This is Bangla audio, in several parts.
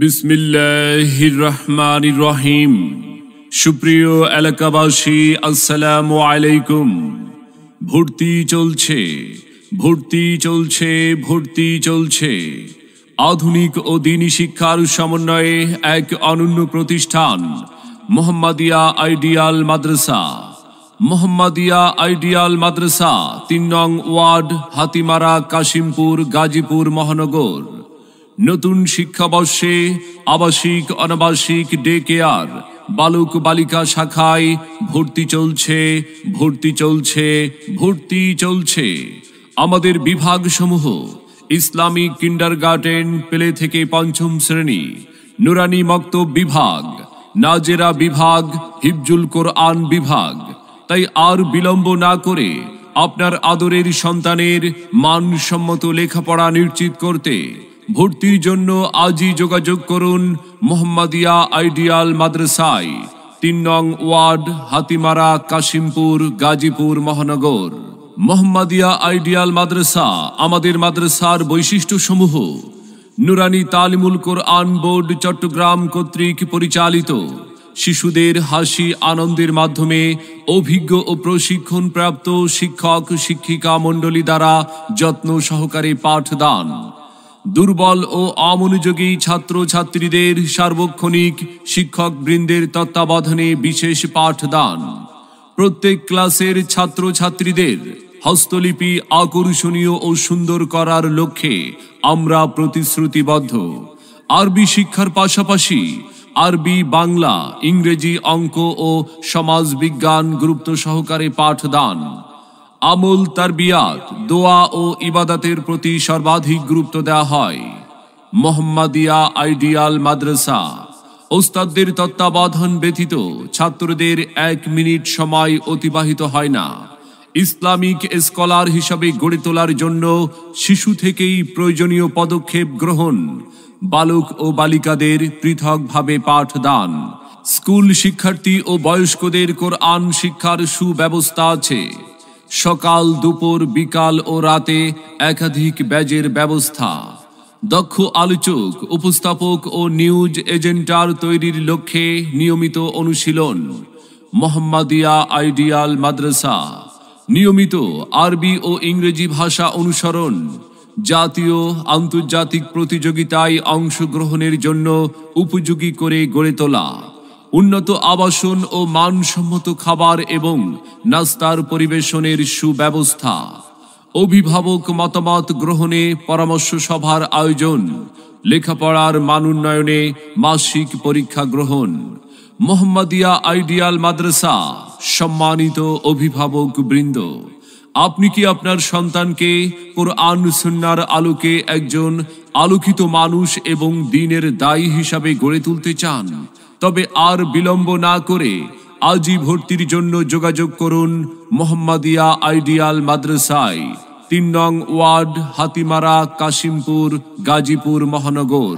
বিসমিল্লাহির রহমানির রহিম। সুপ্রিয় এলাকাবাসী, আসসালামু আলাইকুম। ভর্তি চলছে, ভর্তি চলছে, ভর্তি চলছে। আধুনিক ও দ্বীনি শিক্ষার সমন্বয়ে এক অনন্য প্রতিষ্ঠান মোহাম্মদিয়া আইডিয়াল মাদ্রাসা। মোহাম্মদিয়া আইডিয়াল মাদ্রাসা ৩ নং ওয়ার্ড, হাতিমারা, কাশিমপুর, গাজীপুর মহানগর। নতুন শিক্ষাবর্ষে আবাসিক, অনাবাসিক, ডে কেয়ার, বালক বালিকা শাখায় ভর্তি চলছে, ভর্তি চলছে, ভর্তি চলছে। আমাদের বিভাগসমূহ: ইসলামিক কিন্ডারগার্টেন, প্লে থেকে ৫ম শ্রেণী, নুরানি মক্তব বিভাগ, নাজেরা বিভাগ, হিফজুল কোরআন বিভাগ। তাই আর বিলম্ব না করে আপনার আদরের সন্তানের মানসম্মত লেখাপড়া নিশ্চিত করতে ভর্তির জন্য আজই যোগাযোগ করুন মোহাম্মদিয়া আইডিয়াল মাদ্রাসায়, ৩ নং ওয়ার্ড, হাতিমারা, কাশিমপুর, গাজীপুর মহানগর। মোহাম্মদিয়া আইডিয়াল মাদ্রাসা। আমাদের মাদ্রাসার বৈশিষ্ট্যসমূহ: নুরানি তালিমুল কোরআন বোর্ড চট্টগ্রাম কর্তৃক পরিচালিত। শিশুদের হাসি আনন্দের মাধ্যমে অভিজ্ঞ ও প্রশিক্ষণপ্রাপ্ত শিক্ষক শিক্ষিকা মণ্ডলী দ্বারা যত্ন সহকারে পাঠদান। দুর্বল ও অমনোযোগী ছাত্র ছাত্রীদের সার্বক্ষণিক শিক্ষক বৃন্দের তত্ত্বাবধানে বিশেষ পাঠদান। প্রত্যেক ক্লাসের ছাত্র ছাত্রীদের হস্তলিপি আকর্ষণীয় ও সুন্দর করার লক্ষ্যে আমরা প্রতিশ্রুতিবদ্ধ। আরবি শিক্ষার পাশাপাশি আরবি, বাংলা, ইংরেজি, অঙ্ক ও সমাজ বিজ্ঞান গুরুত্ব সহকারে পাঠদান। আমল, তারবিয়াত, দোয়া ও ইবাদতের প্রতি সর্বাধিক গুরুত্ব দেওয়া হয়। মোহাম্মদিয়া আইডিয়াল মাদ্রাসা। ওস্তাদদের তত্ত্বাবধান ব্যতীত ছাত্রদের ১ মিনিট সময় অতিবাহিত হয় না। ইসলামিক স্কলার হিসাবে গড়ে তোলার জন্য শিশু থেকেই প্রয়োজনীয় পদক্ষেপ গ্রহণ। বালক ও বালিকাদের পৃথকভাবে পাঠদান। স্কুল শিক্ষার্থী ও বয়স্কদের কোরআন শিক্ষার সুব্যবস্থা আছে। সকাল, দুপুর, বিকাল ও রাতে একাধিক ব্যাচের ব্যবস্থা। দক্ষ আলোচক, উপস্থাপক ও নিউজ এজেন্টার তৈরির লক্ষ্যে নিয়মিত অনুশীলন। মোহাম্মদিয়া আইডিয়াল মাদ্রাসা। নিয়মিত আরবি ও ইংরেজি ভাষা অনুসরণ। জাতীয় আন্তর্জাতিক প্রতিযোগিতায় অংশগ্রহণের জন্য উপযোগী করে গড়ে তোলা। উন্নত আবাসন ও মানসম্মত খাবার এবং নাস্তার পরিবেশনের সুব্যবস্থা। অভিভাবক মতামত গ্রহণে পরামর্শ সভার আয়োজন। লেখাপড়ার মান উন্নয়নে মাসিক পরীক্ষা গ্রহণ। মোহাম্মদিয়া আইডিয়াল মাদ্রাসা। সম্মানিত অভিভাবক বৃন্দ, আপনি কি আপনার সন্তানকে কোরআন সুন্নাহর আলোকে একজন আলোকিত মানুষ এবং দ্বীনের দায়ী হিসাবে গড়ে তুলতে চান? তবে আর বিলম্ব না করে আজই ভর্তির জন্য যোগাযোগ করুন মোহাম্মদিয়া আইডিয়াল মাদ্রাসায়, ৩ নং ওয়ার্ড, হাতিমারা, কাশিমপুর, গাজীপুর মহানগর।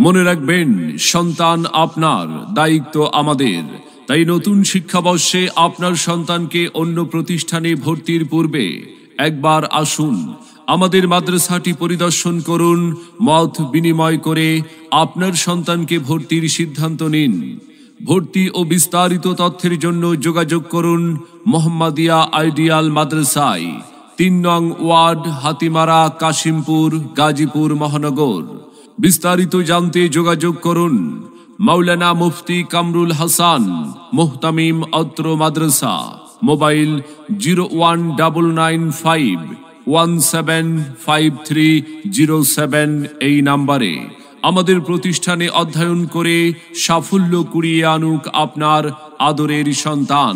মনে রাখবেন, সন্তান আপনার, দায়িত্ব আমাদের। তাই নতুন শিক্ষাবর্ষে আপনার সন্তানকে অন্য প্রতিষ্ঠানে ভর্তির পূর্বে একবার আসুন, আমাদের মাদ্রাসাটি পরিদর্শন করুন। মত বিনিময় করে আপনার সন্তানকে ভর্তির সিদ্ধান্ত নিন। ভর্তি ও বিস্তারিত তথ্যের জন্য যোগাযোগ করুন মোহাম্মদিয়া আইডিয়াল মাদ্রাসায়, ৩ নং ওয়ার্ড, হাতিমারা, কাশিমপুর, গাজীপুর মহানগর। বিস্তারিত জানতে যোগাযোগ করুন মাওলানা মুফতি কামরুল হাসান, মুহতামিম, অত্র মাদ্রাসা। মোবাইল 01999175307 এই নাম্বারে। আমাদের প্রতিষ্ঠানে অধ্যয়ন করে সাফল্য কুড়িয়ে আনুক আপনার আদরের সন্তান।